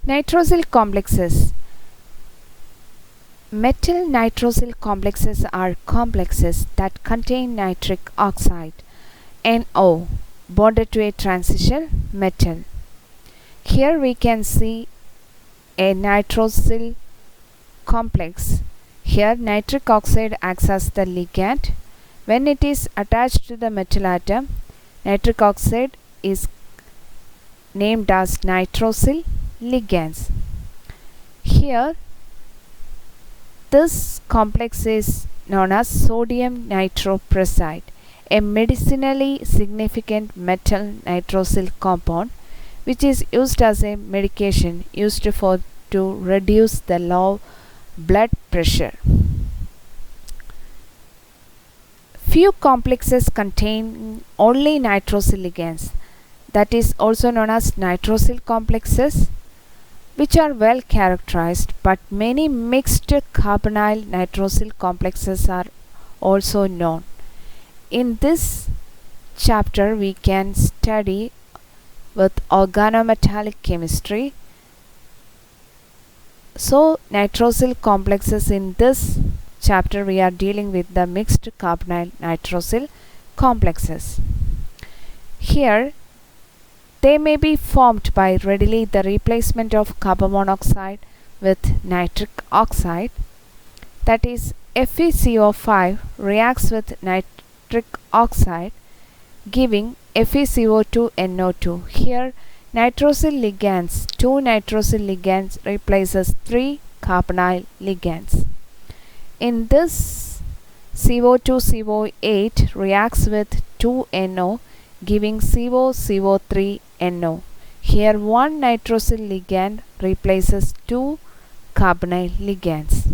Nitrosyl complexes. Metal nitrosyl complexes are complexes that contain nitric oxide NO bonded to a transition metal. Here we can see a nitrosyl complex. Here nitric oxide acts as the ligand. When it is attached to the metal atom, nitric oxide is named as nitrosyl ligands. Here this complex is known as sodium nitroprusside, a medicinally significant metal nitrosyl compound which is used as a medication used to reduce the low blood pressure. Few complexes contain only nitrosyl ligands, that is also known as nitrosyl complexes, which are well characterized, but many mixed carbonyl nitrosyl complexes are also known. In this chapter we can study with organometallic chemistry. So nitrosyl complexes, in this chapter we are dealing with the mixed carbonyl nitrosyl complexes. Here they may be formed by readily the replacement of carbon monoxide with nitric oxide, that is FeCO5 reacts with nitric oxide giving FeCO2NO2. Here nitrosyl ligands, 2 nitrosyl ligands replaces 3 carbonyl ligands. In this CO2CO8 reacts with 2NO giving CO3NO. Here 1 nitrosyl ligand replaces 2 carbonyl ligands.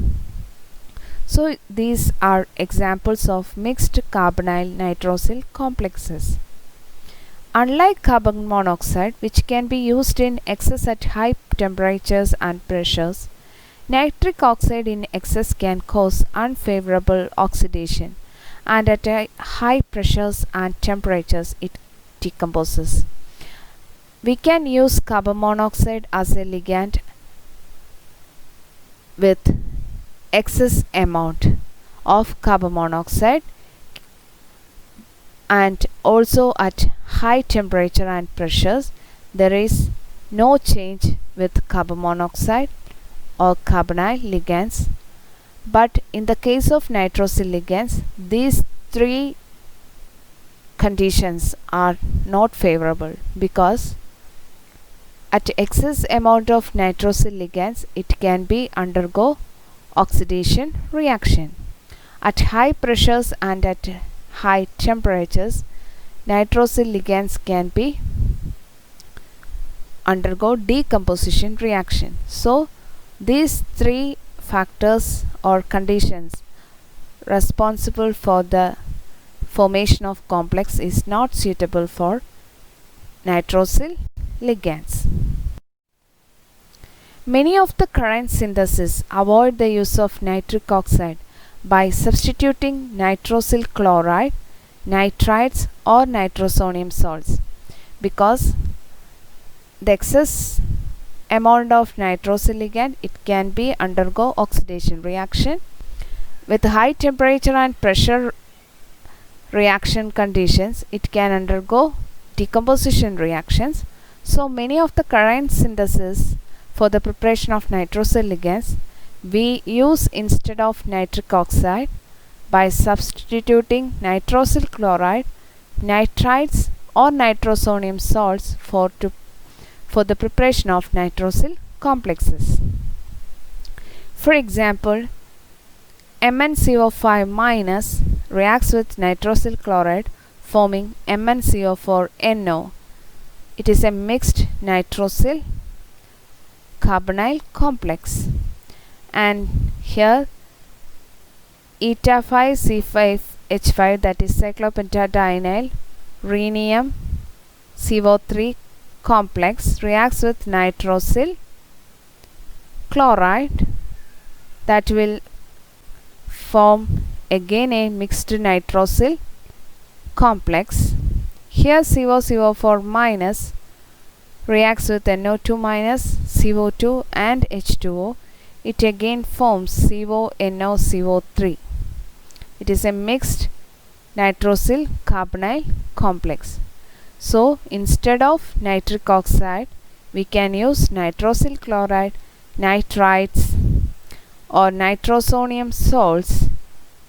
So these are examples of mixed carbonyl nitrosyl complexes. Unlike carbon monoxide, which can be used in excess at high temperatures and pressures, nitric oxide in excess can cause unfavorable oxidation, and at high pressures and temperatures it decomposes. We can use carbon monoxide as a ligand with excess amount of carbon monoxide, and also at high temperature and pressures there is no change with carbon monoxide or carbonyl ligands. But in the case of nitrosyl ligands, these 3 conditions are not favorable, because at excess amount of nitrosyl ligands it can be undergo oxidation reaction. At high pressures and at high temperatures, nitrosyl ligands can be undergo decomposition reaction. So these 3 factors or conditions responsible for the formation of complex is not suitable for nitrosyl ligands. Many of the current syntheses avoid the use of nitric oxide by substituting nitrosyl chloride, nitrites or nitrosonium salts, because the excess amount of nitrosyl ligand it can be undergo oxidation reaction. With high temperature and pressure reaction conditions it can undergo decomposition reactions. So many of the current syntheses for the preparation of nitrosyl ligands we use instead of nitric oxide by substituting nitrosyl chloride, nitrites or nitrosonium salts for the preparation of nitrosyl complexes. For example, MnCO5 minus reacts with nitrosyl chloride forming MnCO4NO. It is a mixed nitrosyl carbonyl complex, and here eta 5 C5H5, that is cyclopentadienyl rhenium CO3 complex reacts with nitrosyl chloride, that will form again a mixed nitrosyl complex. Here COCO4 minus reacts with NO2 minus, CO2 and H2O, it again forms CONO-CO3. It is a mixed nitrosyl carbonyl complex. So instead of nitric oxide, we can use nitrosyl chloride, nitrites or nitrosonium salts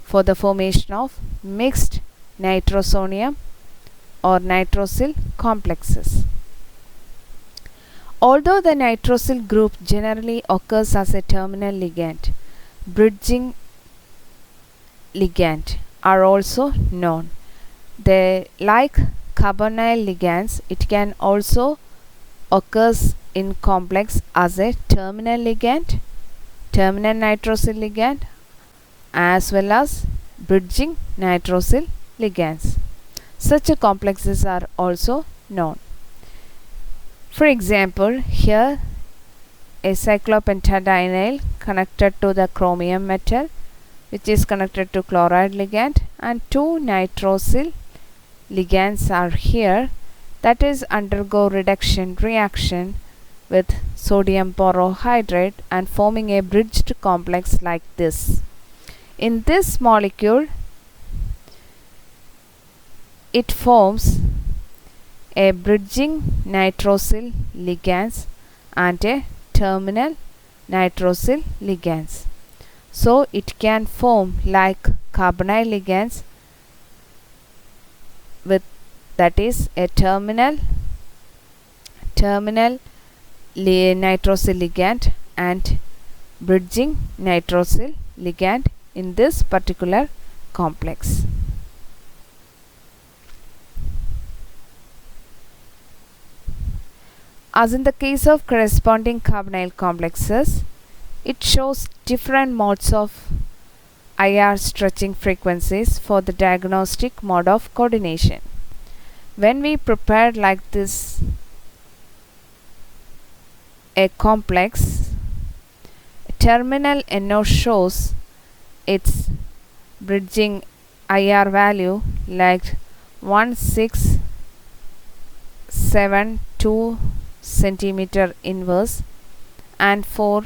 for the formation of mixed nitrosonium or nitrosyl complexes. Although the nitrosyl group generally occurs as a terminal ligand, bridging ligand are also known. They, like carbonyl ligands, it can also occurs in complex as a terminal ligand, terminal nitrosyl ligand, as well as bridging nitrosyl ligands. Such complexes are also known. For example, here a cyclopentadienyl connected to the chromium metal, which is connected to chloride ligand, and two nitrosyl ligands are here, that is undergo reduction reaction with sodium borohydride and forming a bridged complex like this. In this molecule, it forms a bridging nitrosyl ligands and a terminal nitrosyl ligands. So it can form like carbonyl ligands with, that is, a terminal nitrosyl ligand and bridging nitrosyl ligand in this particular complex. As in the case of corresponding carbonyl complexes, it shows different modes of IR stretching frequencies for the diagnostic mode of coordination. When we prepare like this a complex, terminal NO shows its bridging IR value like 1672 centimeter inverse, and for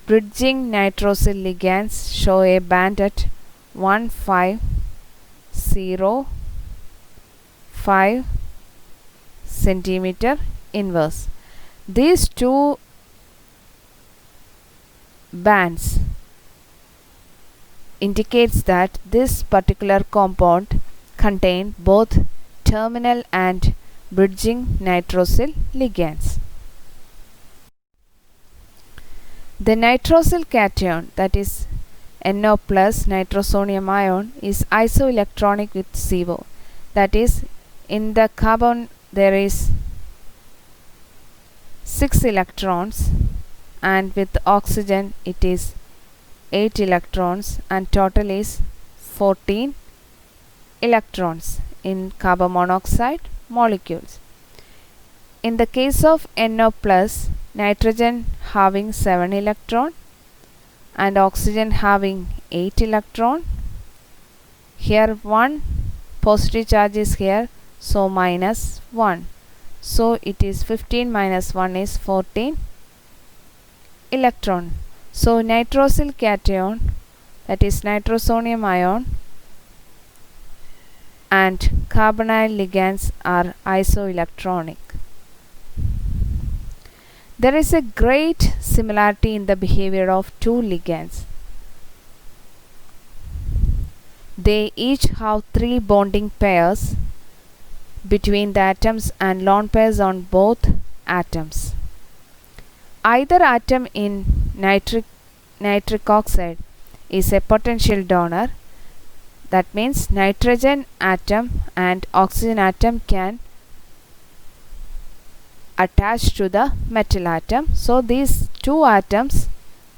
bridging nitrosyl ligands show a band at 1505 centimeter inverse. These two bands indicates that this particular compound contain both terminal and bridging nitrosyl ligands. The nitrosyl cation, that is NO plus nitrosonium ion, is isoelectronic with CO. That is, in the carbon there is 6 electrons, and with oxygen it is 8 electrons, and total is 14 electrons in carbon monoxide molecules. In the case of NO plus, nitrogen having 7 electron and oxygen having 8 electron. Here one positive charge is here, so minus 1. So it is 15 minus 1 is 14 electron. So nitrosyl cation, that is nitrosonium ion, and carbonyl ligands are isoelectronic. There is a great similarity in the behavior of two ligands. They each have 3 bonding pairs between the atoms and lone pairs on both atoms. Either atom in nitric oxide is a potential donor. That means nitrogen atom and oxygen atom can attach to the metal atom. So these two atoms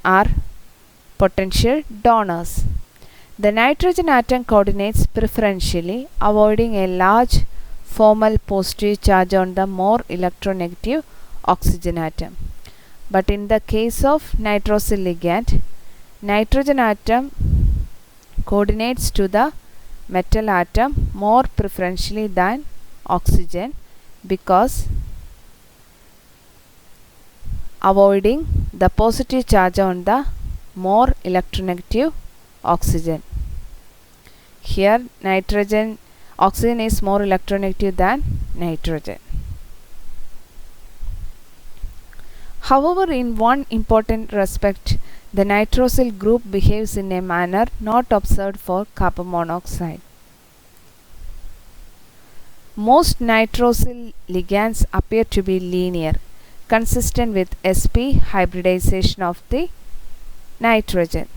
are potential donors. The nitrogen atom coordinates preferentially, avoiding a large formal positive charge on the more electronegative oxygen atom. But in the case of nitrosyl ligand, nitrogen atom coordinates to the metal atom more preferentially than oxygen, because avoiding the positive charge on the more electronegative oxygen. Here oxygen is more electronegative than nitrogen. However, in one important respect, the nitrosyl group behaves in a manner not observed for carbon monoxide. Most nitrosyl ligands appear to be linear, consistent with sp hybridization of the nitrogen.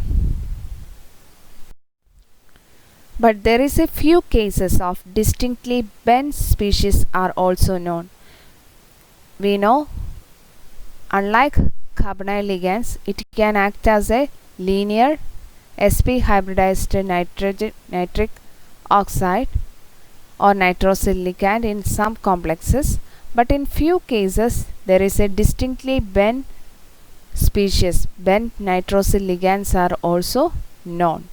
But there is a few cases of distinctly bent species are also known. We know, unlike carbonyl ligands, it can act as a linear sp hybridized nitric oxide or nitrosyl ligand in some complexes, but in few cases there is a distinctly bent species. Bent nitrosyl ligands are also known.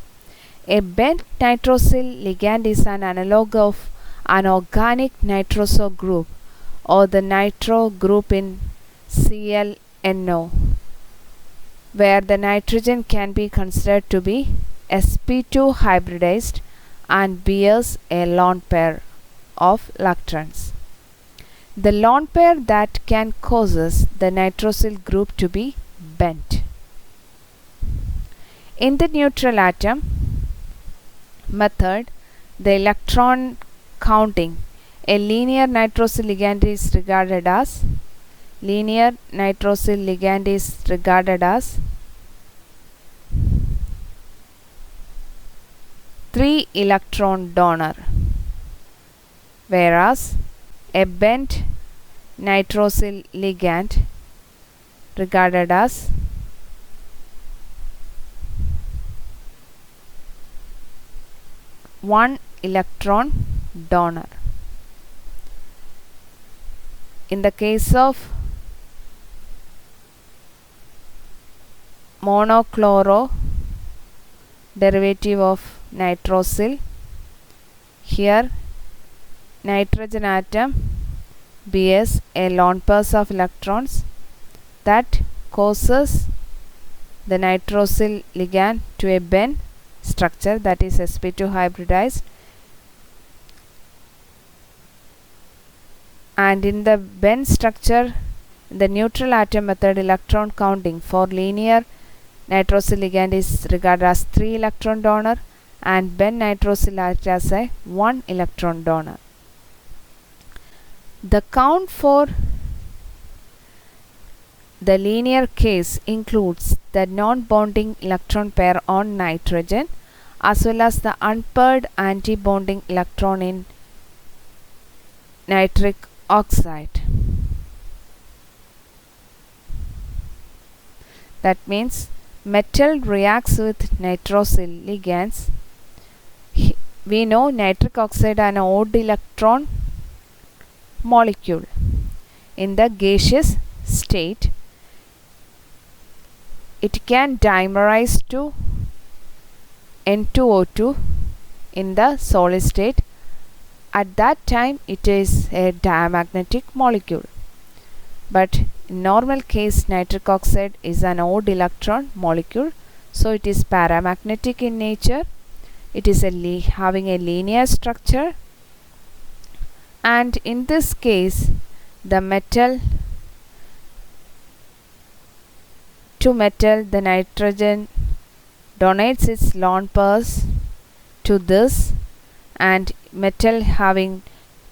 A bent nitrosyl ligand is an analog of an organic nitroso group or the nitro group in ClNO, where the nitrogen can be considered to be sp2 hybridized and bears a lone pair of electrons. The lone pair that can causes the nitrosyl group to be bent. In the neutral atom method, the electron counting, a linear nitrosyl ligand is regarded as 3 electron donor, whereas a bent nitrosyl ligand regarded as 1 electron donor. In the case of monochloro derivative of nitrosyl, here nitrogen atom bears a lone pairs of electrons that causes the nitrosyl ligand to a bent structure, that is sp2 hybridized, and in the bent structure, the neutral atom method, electron counting for linear nitrosyl ligand is regarded as 3 electron donor and bent nitrosyl acts as a 1 electron donor. The count for the linear case includes the non-bonding electron pair on nitrogen as well as the unpaired anti-bonding electron in nitric oxide. That means metal reacts with nitrosyl ligands. We know nitric oxide an odd electron molecule. In the gaseous state, it can dimerize to N2O2 in the solid state. At that time it is a diamagnetic molecule. But in normal case, nitric oxide is an odd electron molecule, so it is paramagnetic in nature. It is having a linear structure, and in this case the metal to metal, the nitrogen donates its lone pairs to this, and metal having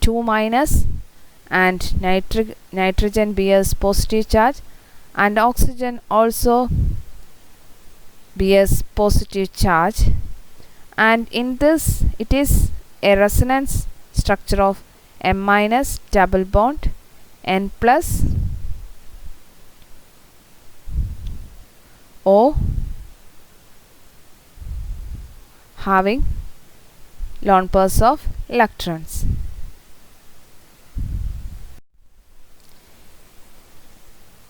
2 minus and nitrogen bears positive charge, and oxygen also bears positive charge, and in this it is a resonance structure of M minus double bond N plus O having lone pairs of electrons.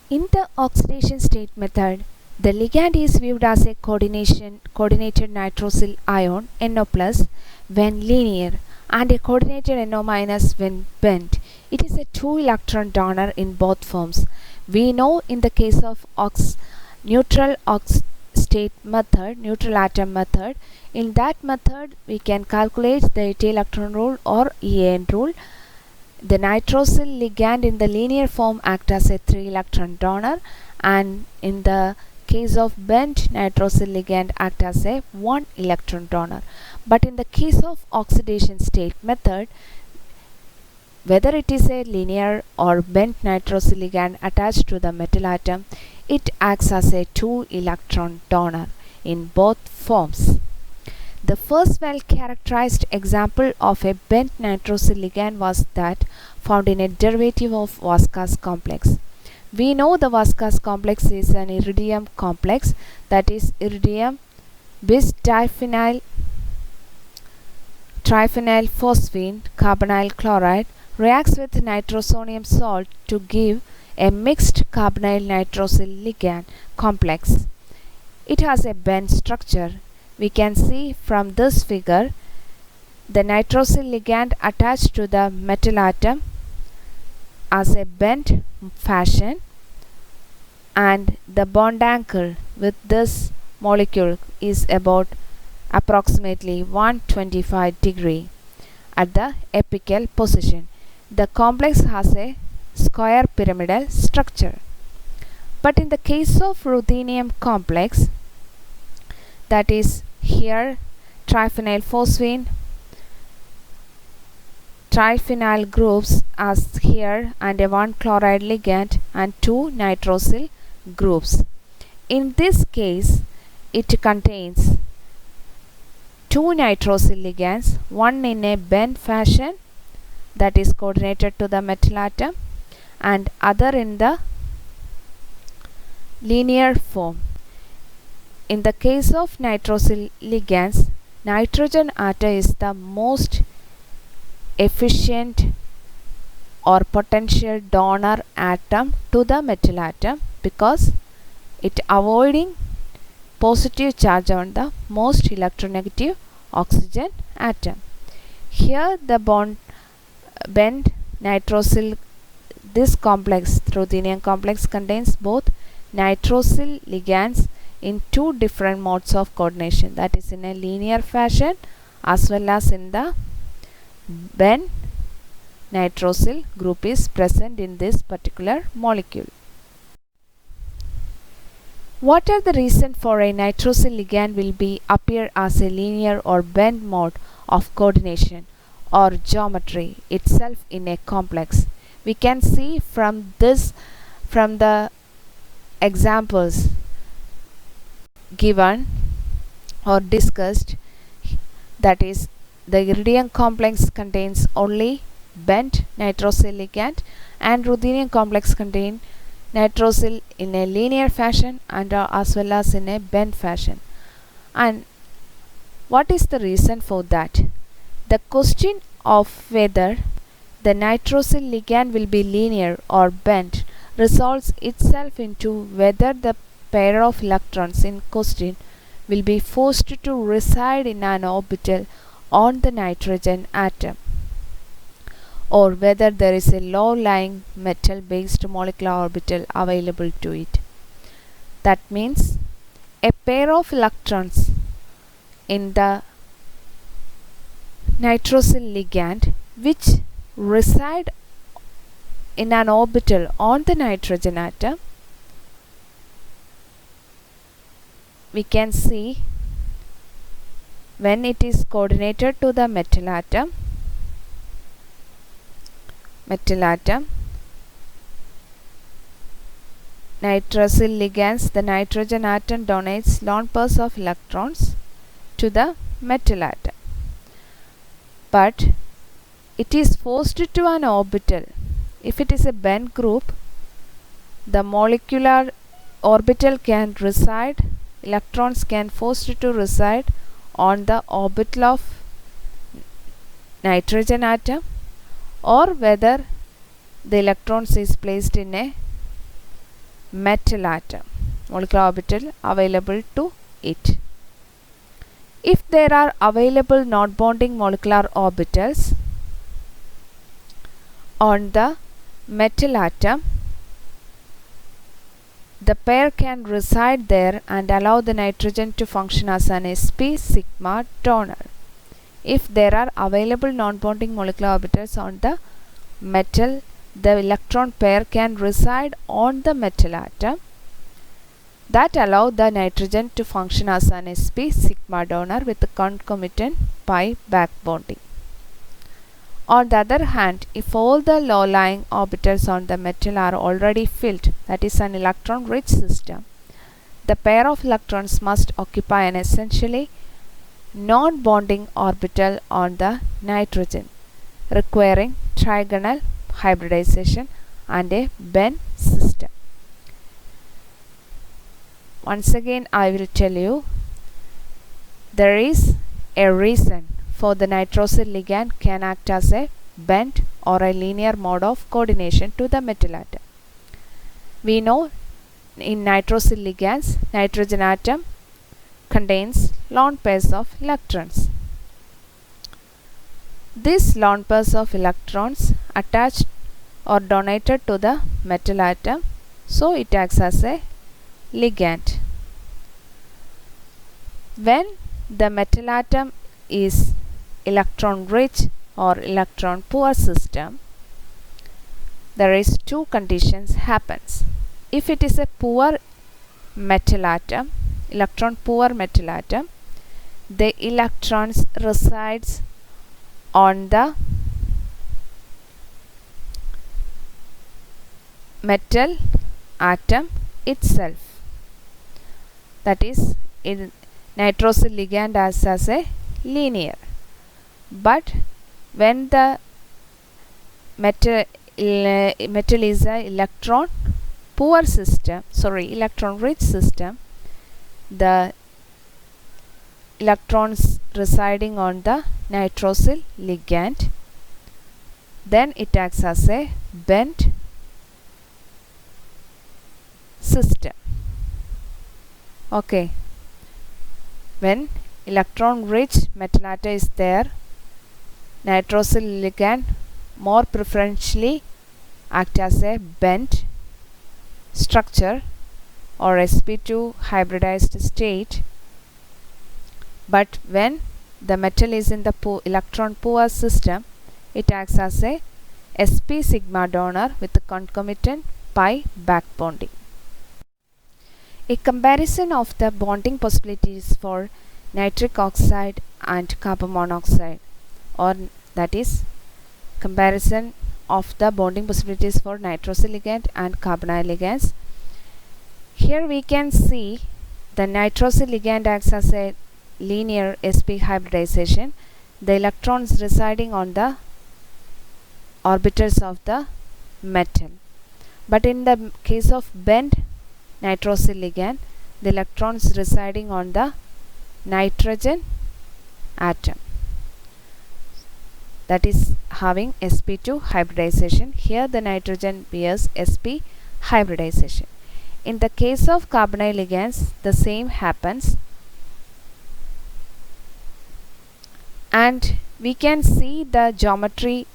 In the oxidation state method, the ligand is viewed as a coordinated nitrosyl ion NO plus when linear and a coordinated NO minus when bent. It is a 2-electron donor in both forms. We know in the case of neutral state method, neutral atom method, in that method we can calculate the 8-electron rule or EAN rule. The nitrosyl ligand in the linear form acts as a 3-electron donor, and in the case of bent nitrosyl ligand act as a 1-electron donor. But in the case of oxidation state method, whether it is a linear or bent nitrosyl ligand attached to the metal atom, it acts as a 2-electron donor in both forms. The first well-characterized example of a bent nitrosyl ligand was that found in a derivative of Vaska's complex. We know the Vaska's complex is an iridium complex, that is iridium bis triphenyl phosphine carbonyl chloride reacts with nitrosonium salt to give a mixed carbonyl nitrosyl ligand complex. It has a bent structure. We can see from this figure the nitrosyl ligand attached to the metal atom as a bent fashion, and the bond angle with this molecule is about approximately 125 degree at the apical position. The complex has a square pyramidal structure. But in the case of ruthenium complex, that is here triphenyl phosphine, triphenyl groups as here, and a 1-chloride ligand and 2 nitrosyl groups. In this case, it contains 2 nitrosyl ligands, one in a bent fashion that is coordinated to the metal atom, and other in the linear form. In the case of nitrosyl ligands, nitrogen atom is the most efficient or potential donor atom to the metal atom because it avoiding positive charge on the most electronegative oxygen atom. Here the bent nitrosyl, this complex, ruthenium complex, contains both nitrosyl ligands in 2 different modes of coordination, that is in a linear fashion as well as in the bent nitrosyl group is present in this particular molecule. What are the reasons for a nitrosyl ligand will be appear as a linear or bent mode of coordination or geometry itself in a complex? We can see from the examples given or discussed, that is the iridium complex contains only bent nitrosyl ligand and ruthenium complex contain nitrosyl in a linear fashion and as well as in a bent fashion. And what is the reason for that? The question of whether the nitrosyl ligand will be linear or bent resolves itself into whether the pair of electrons in question will be forced to reside in an orbital on the nitrogen atom, or whether there is a low-lying metal-based molecular orbital available to it. That means a pair of electrons in the nitrosyl ligand which reside in an orbital on the nitrogen atom, we can see when it is coordinated to the metal atom, nitrosyl ligands, the nitrogen atom donates lone pairs of electrons to the metal atom, but it is forced to an orbital. If it is a bent group, the molecular orbital can reside, electrons can forced to reside on the orbital of nitrogen atom, or whether the electrons is placed in a metal atom, molecular orbital available to it. If there are available non-bonding molecular orbitals on the metal atom, the pair can reside there and allow the nitrogen to function as an sp sigma donor. If there are available non-bonding molecular orbitals on the metal, the electron pair can reside on the metal atom that allow the nitrogen to function as an sp sigma donor with the concomitant pi back bonding. On the other hand, if all the low-lying orbitals on the metal are already filled, that is an electron-rich system, the pair of electrons must occupy an essentially non-bonding orbital on the nitrogen, requiring trigonal hybridization and a bend system. Once again, I will tell you, there is a reason for the nitrosyl ligand can act as a bent or a linear mode of coordination to the metal atom. We know in nitrosyl ligands, nitrogen atom contains lone pairs of electrons. These lone pairs of electrons attached or donated to the metal atom, so it acts as a ligand. When the metal atom is electron rich or electron poor system, there is two conditions happens. If it is a poor metal atom, electron poor metal atom, the electrons resides on the metal atom itself. That is, in nitrosyl ligand acts as a linear. But when the metal is a electron poor system, electron rich system, the electrons residing on the nitrosyl ligand, then it acts as a bent system. Okay, when electron rich metal atom is there, nitrosyl ligand more preferentially act as a bent structure or sp2 hybridized state. But when the metal is in the electron poor system, it acts as a sp sigma donor with the concomitant pi back bonding. A comparison of the bonding possibilities for nitric oxide and carbon monoxide, or that is comparison of the bonding possibilities for nitrosyl ligand and carbonyl ligands. Here we can see the nitrosyl ligand acts as a linear sp hybridization, the electrons residing on the orbitals of the metal. But in the case of bent nitrosyl ligand, the electrons residing on the nitrogen atom, that is having sp2 hybridization. Here the nitrogen bears sp hybridization. In the case of carbonyl ligands, the same happens, and we can see the geometry,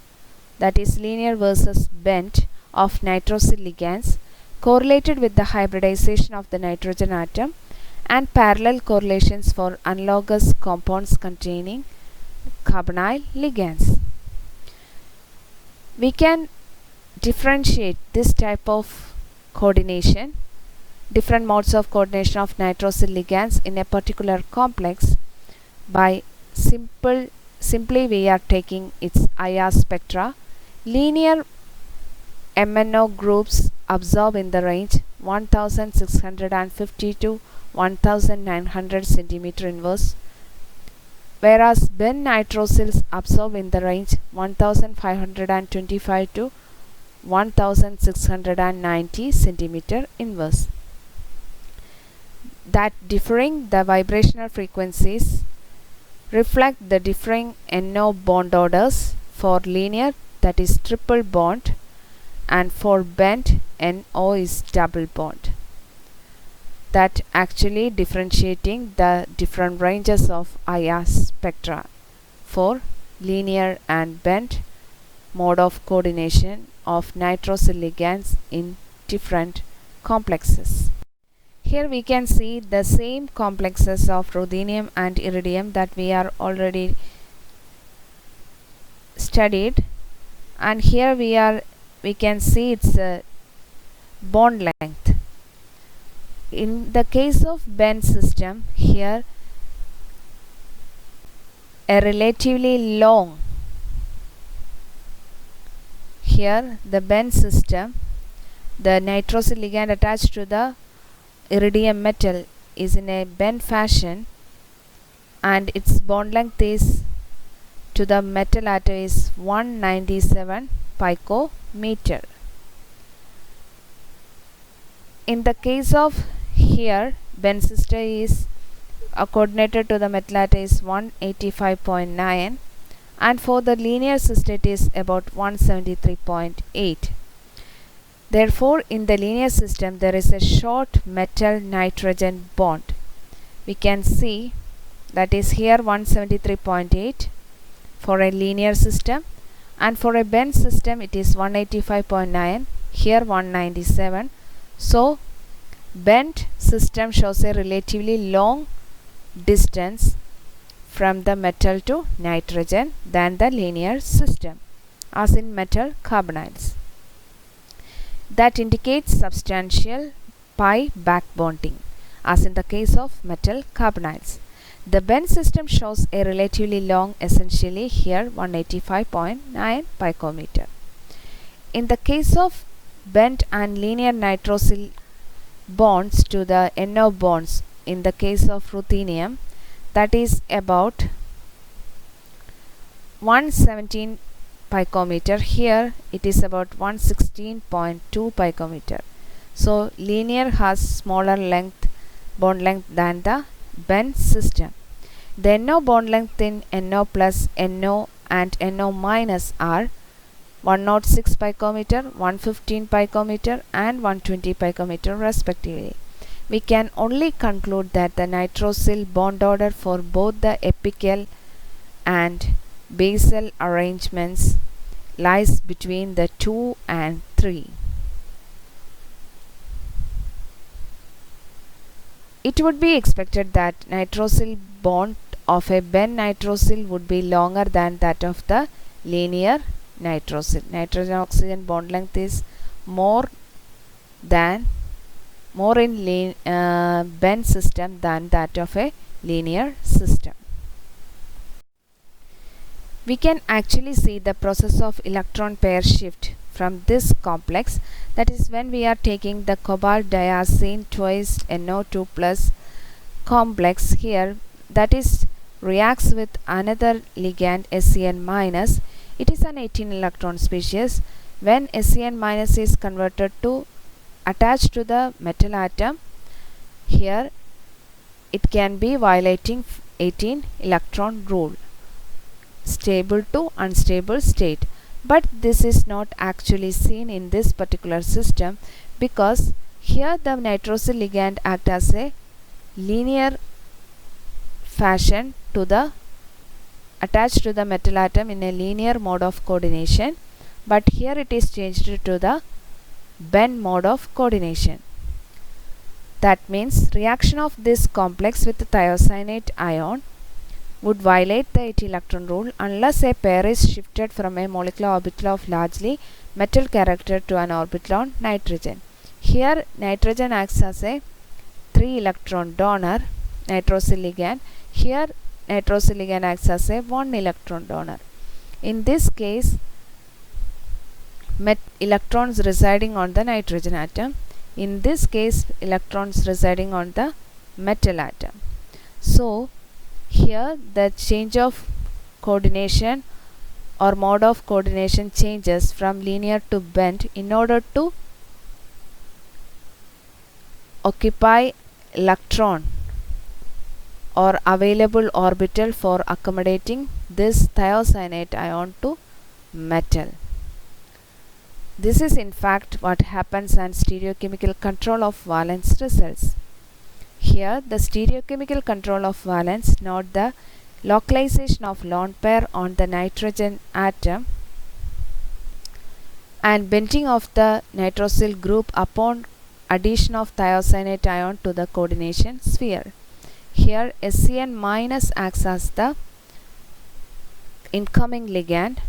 that is linear versus bent, of nitrosyl ligands correlated with the hybridization of the nitrogen atom, and parallel correlations for analogous compounds containing carbonyl ligands. We can differentiate this type of coordination, different modes of coordination of nitrosyl ligands in a particular complex, by simply we are taking its IR spectra. Linear MNO groups absorb in the range 1650 to 1900 centimeter inverse, whereas bent nitrosyls absorb in the range 1525 to 1690 centimeter inverse. That differing the vibrational frequencies reflect the differing NO bond orders for linear, that is triple bond, and for bent NO is double bond. That actually differentiating the different ranges of IR spectra for linear and bent mode of coordination of nitrosyl ligands in different complexes. Here we can see the same complexes of ruthenium and iridium that we are already studied, and here we can see its bond length. In the case of bent system, here a relatively long, here the bent system, the nitrosyl ligand attached to the iridium metal is in a bent fashion, and its bond length is to the metal atom is 197 picometer. In the case of here, bent system is coordinated to the metal atom is 185.9, and for the linear system it is about 173.8. Therefore, in the linear system there is a short metal nitrogen bond. We can see that is here 173.8 for a linear system, and for a bent system it is 185.9, here 197. So bent system shows a relatively long distance from the metal to nitrogen than the linear system, as in metal carbonyls. That indicates substantial pi back bonding, as in the case of metal carbonyls. The bent system shows a relatively long, essentially here 185.9 picometer. In the case of bent and linear nitrosyl bonds to the NO bonds, in the case of ruthenium, that is about 117 picometer. Here it is about 116.2 picometer. So linear has smaller bond length than the bent system. The NO bond length in NO plus, NO and NO minus are 106 picometer, 115 picometer and 120 picometer respectively. We can only conclude that the nitrosyl bond order for both the apical and basal arrangements lies between the 2 and 3. It would be expected that nitrosyl bond of a bent nitrosyl would be longer than that of the linear nitrosyl. Nitrogen oxygen bond length is more in bent system than that of a linear system. We can actually see the process of electron pair shift from this complex, that is when we are taking the cobalt diazine twice NO2 plus complex here, that is reacts with another ligand SCN minus. It is an 18 electron species. When SCN minus is converted to attached to the metal atom, here it can be violating 18 electron rule, stable to unstable state. But this is not actually seen in this particular system, because here the nitrosyl ligand act as a linear fashion to the attached to the metal atom in a linear mode of coordination, but here it is changed to the bent mode of coordination. That means reaction of this complex with the thiocyanate ion would violate the 8 electron rule unless a pair is shifted from a molecular orbital of largely metal character to an orbital on nitrogen. Here nitrogen acts as a 3 electron donor nitrosyl ligand. Here nitrosyl ligand acts as a 1 electron donor. In this case, electrons residing on the nitrogen atom. In this case, electrons residing on the metal atom. So here the change of coordination or mode of coordination changes from linear to bent in order to occupy electron or available orbital for accommodating this thiocyanate ion to metal. This is in fact what happens on stereochemical control of valence results. Here the stereochemical control of valence, not the localization of lone pair on the nitrogen atom, and bending of the nitrosyl group upon addition of thiocyanate ion to the coordination sphere. Here SCN minus acts as the incoming ligand,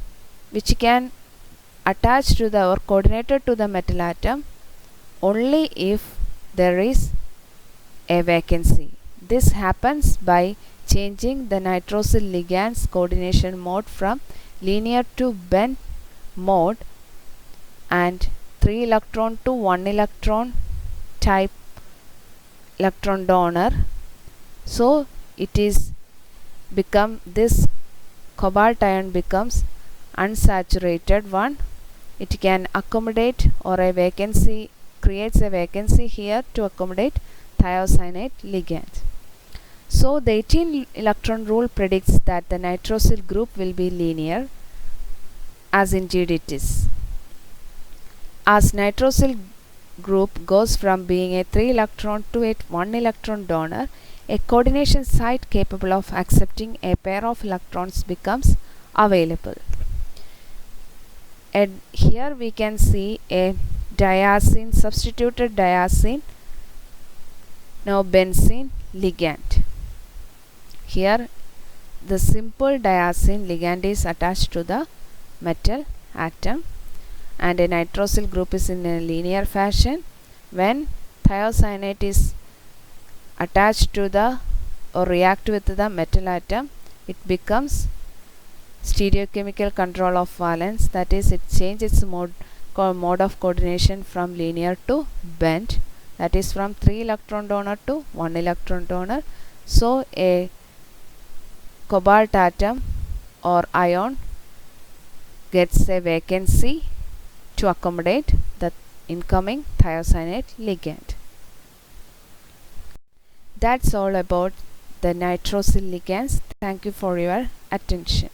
which can attach to the or coordinated to the metal atom only if there is a vacancy. This happens by changing the nitrosyl ligand's coordination mode from linear to bent mode and 3 electron to 1 electron type electron donor. So it is become this cobalt ion becomes unsaturated one. It can accommodate or a vacancy creates a vacancy here to accommodate thiocyanate ligand. So the 18 electron rule predicts that the nitrosyl group will be linear, as indeed it is. As nitrosyl group goes from being a 3 electron to a 1 electron donor, a coordination site capable of accepting a pair of electrons becomes available. And here we can see a diazine, substituted diazine, now benzene ligand. Here the simple diazine ligand is attached to the metal atom and a nitrosyl group is in a linear fashion. When thiocyanate is attached to the or react with the metal atom, it becomes stereochemical control of valence, that is it changes its mode of coordination from linear to bent, that is from 3 electron donor to 1 electron donor. So a cobalt atom or ion gets a vacancy to accommodate the incoming thiocyanate ligand. That's all about the nitrosyl ligands. Thank you for your attention.